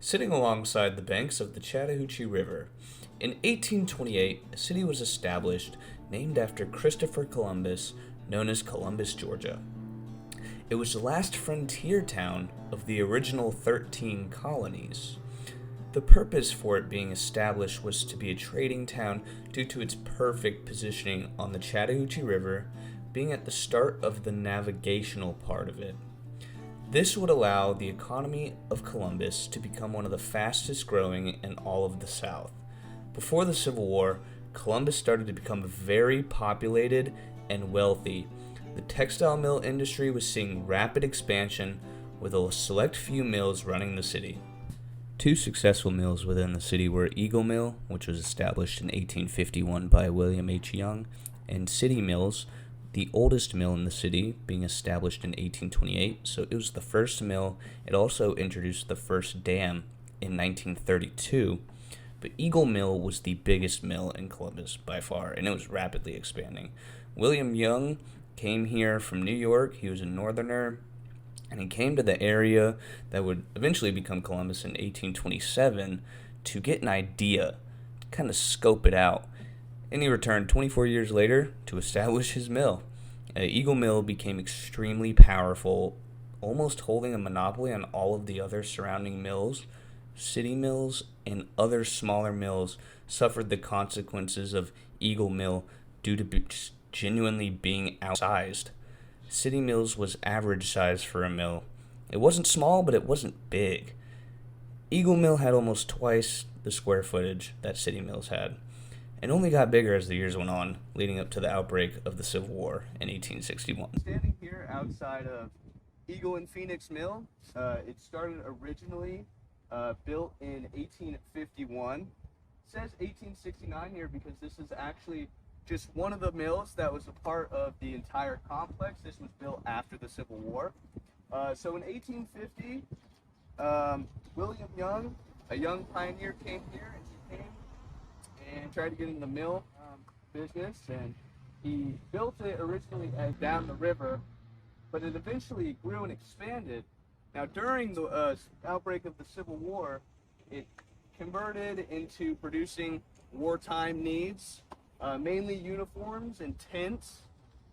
sitting alongside the banks of the Chattahoochee River. In 1828, a city was established named after Christopher Columbus, known as Columbus, Georgia. It was the last frontier town of the original 13 colonies. The purpose for it being established was to be a trading town due to its perfect positioning on the Chattahoochee River, being at the start of the navigational part of it. This would allow the economy of Columbus to become one of the fastest growing in all of the South. Before the Civil War, Columbus started to become very populated and wealthy. The textile mill industry was seeing rapid expansion, with a select few mills running the city. Two successful mills within the city were Eagle Mill, which was established in 1851 by William H. Young, and City Mills, the oldest mill in the city, being established in 1828, so it was the first mill. It also introduced the first dam in 1932, but Eagle Mill was the biggest mill in Columbus by far, and it was rapidly expanding. William Young came here from New York. He was a northerner, and he came to the area that would eventually become Columbus in 1827 to get an idea, to kind of scope it out. And he returned 24 years later to establish his mill. Eagle Mill became extremely powerful, almost holding a monopoly on all of the other surrounding mills. City mills and other smaller mills suffered the consequences of Eagle Mill due to genuinely being outsized. City Mills was average size for a mill. It wasn't small, but it wasn't big. Eagle Mill had almost twice the square footage that City Mills had, and only got bigger as the years went on, leading up to the outbreak of the Civil War in 1861. Standing here outside of Eagle and Phoenix Mill, it started originally built in 1851. It says 1869 here because this is actually just one of the mills that was a part of the entire complex. This was built after the Civil War. So in 1850, William Young, a young pioneer, came here, and he came and tried to get in the mill business, and he built it originally down the river, but it eventually grew and expanded. Now during the outbreak of the Civil War, it converted into producing wartime needs, mainly uniforms and tents.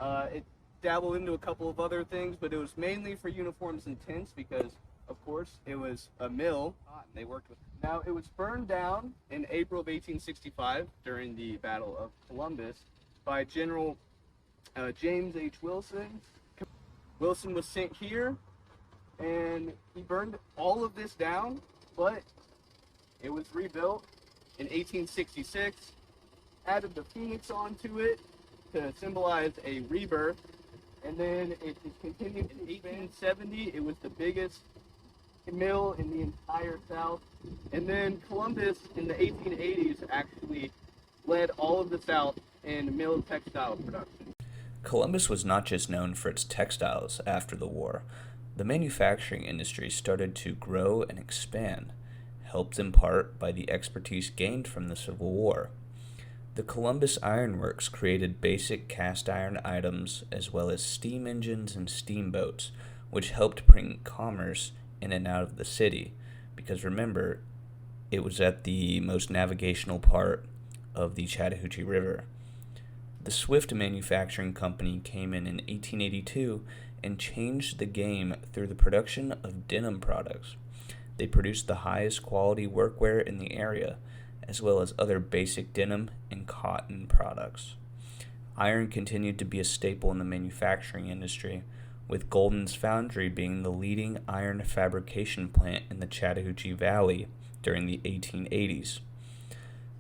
It dabbled into a couple of other things, but it was mainly for uniforms and tents because, of course, it was a mill. They worked with. Now, it was burned down in April of 1865 during the Battle of Columbus by General James H. Wilson. Wilson was sent here, and he burned all of this down, but it was rebuilt in 1866, added the phoenix onto it to symbolize a rebirth, and then it continued in 1870. It was the biggest mill in the entire South, and then Columbus in the 1880s actually led all of the South in mill textile production. Columbus was not just known for its textiles after the war. The manufacturing industry started to grow and expand, helped in part by the expertise gained from the Civil War. The Columbus Iron Works created basic cast iron items as well as steam engines and steamboats, which helped bring commerce in and out of the city, because remember, it was at the most navigational part of the Chattahoochee River. The Swift Manufacturing Company came in 1882 and changed the game through the production of denim products. They produced the highest quality workwear in the area, as well as other basic denim and cotton products. Iron continued to be a staple in the manufacturing industry, with Golden's Foundry being the leading iron fabrication plant in the Chattahoochee Valley during the 1880s.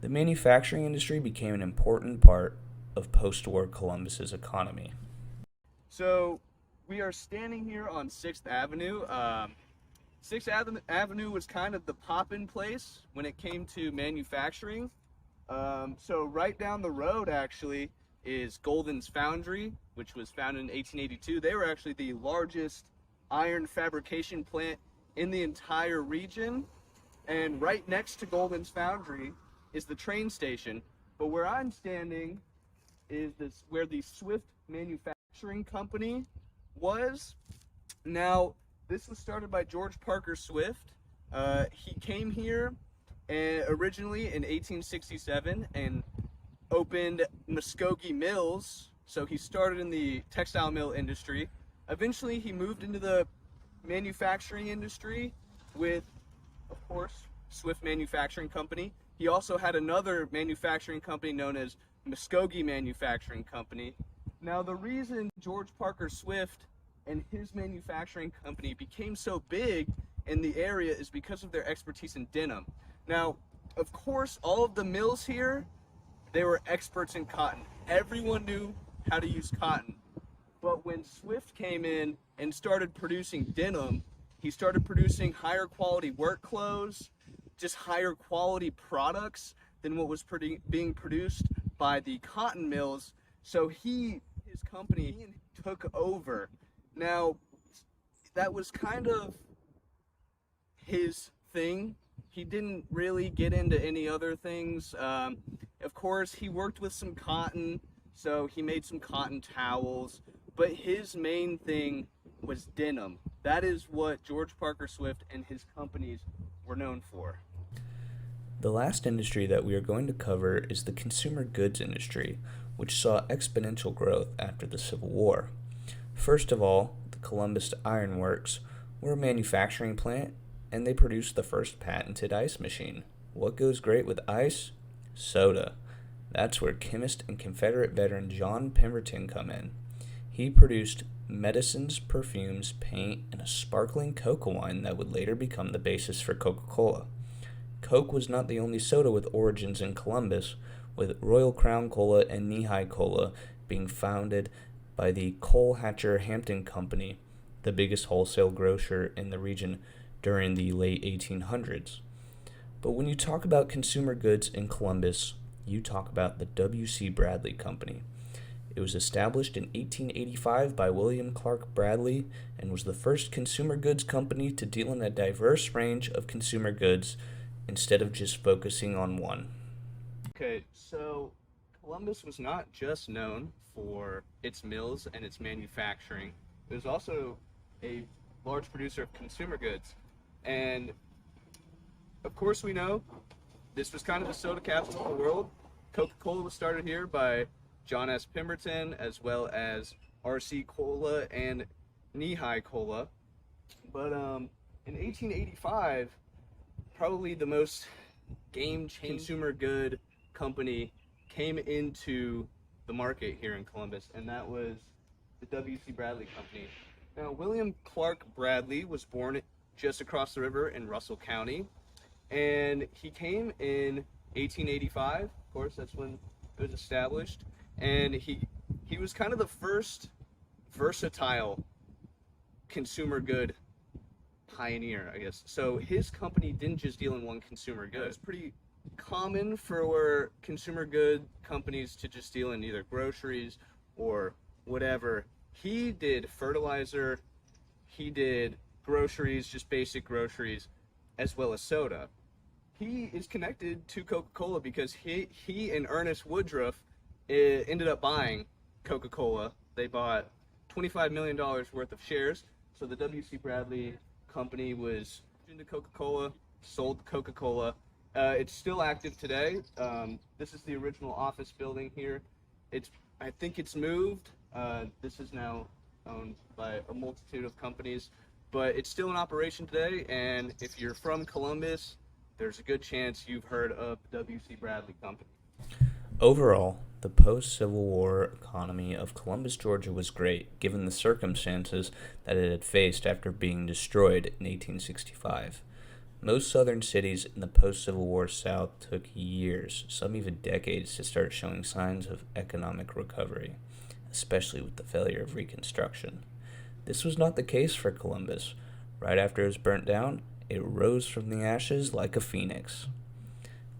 The manufacturing industry became an important part of post-war Columbus's economy. So we are standing here on 6th Avenue. 6th Avenue was kind of the pop-in place when it came to manufacturing. So right down the road actually is Golden's Foundry, which was founded in 1882. They were actually the largest iron fabrication plant in the entire region. And right next to Golden's Foundry is the train station. But where I'm standing is where the Swift Manufacturing Company was. Now, this was started by George Parker Swift. He came here originally in 1867 and opened Muskogee Mills. So he started in the textile mill industry. Eventually, he moved into the manufacturing industry with, of course, Swift Manufacturing Company. He also had another manufacturing company known as Muskogee Manufacturing Company. Now, the reason George Parker Swift and his manufacturing company became so big in the area is because of their expertise in denim. Now, of course, all of the mills here, they were experts in cotton. Everyone knew how to use cotton. But when Swift came in and started producing denim, he started producing higher quality work clothes, just higher quality products than what was being produced by the cotton mills. So his company took over. Now, that was kind of his thing. He didn't really get into any other things. Of course, he worked with some cotton, so he made some cotton towels, but his main thing was denim. That is what George Parker Swift and his companies were known for. The last industry that we are going to cover is the consumer goods industry, which saw exponential growth after the Civil War. First of all, the Columbus Iron Works were a manufacturing plant, and they produced the first patented ice machine. What goes great with ice? Soda. That's where chemist and Confederate veteran John Pemberton come in. He produced medicines, perfumes, paint, and a sparkling cocoa wine that would later become the basis for Coca-Cola. Coke was not the only soda with origins in Columbus, with Royal Crown Cola and Newhall Cola being founded by the Coal-Hatcher Hampton Company, the biggest wholesale grocer in the region during the late 1800s. But when you talk about consumer goods in Columbus, you talk about the W.C. Bradley Company. It was established in 1885 by William Clark Bradley and was the first consumer goods company to deal in a diverse range of consumer goods instead of just focusing on one. Okay, so Columbus was not just known for its mills and its manufacturing. It was also a large producer of consumer goods. And of course we know this was kind of the soda capital of the world. Coca-Cola was started here by John S. Pemberton, as well as R.C. Cola and Newhall Cola. But in 1885, probably the most game-changing consumer good company came into the market here in Columbus, and that was the W.C. Bradley Company. Now, William Clark Bradley was born just across the river in Russell County, and he came in 1885. Of course, that's when it was established, and he was kind of the first versatile consumer good pioneer, I guess. So his company didn't just deal in one consumer good. It was pretty common for consumer good companies to just deal in either groceries or whatever. He did fertilizer, he did groceries, just basic groceries, as well as soda. He is connected to Coca-Cola because he and Ernest Woodruff ended up buying Coca-Cola. They bought $25 million worth of shares. So the W.C. Bradley Company was into Coca-Cola, sold Coca-Cola. It's still active today. This is the original office building here. I think it's moved. This is now owned by a multitude of companies, but it's still in operation today. And if you're from Columbus, there's a good chance you've heard of the W.C. Bradley Company. Overall, the post-Civil War economy of Columbus, Georgia was great, given the circumstances that it had faced after being destroyed in 1865. Most southern cities in the post-Civil War South took years, some even decades, to start showing signs of economic recovery, especially with the failure of Reconstruction. This was not the case for Columbus. Right after it was burnt down, it rose from the ashes like a phoenix.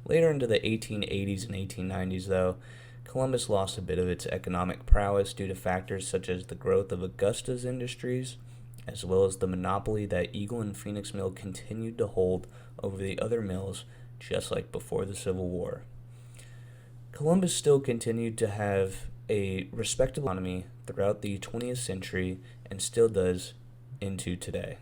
Later into the 1880s and 1890s, though, Columbus lost a bit of its economic prowess due to factors such as the growth of Augusta's industries, as well as the monopoly that Eagle and Phoenix Mill continued to hold over the other mills, just like before the Civil War. Columbus still continued to have a respectable economy throughout the 20th century and still does into today.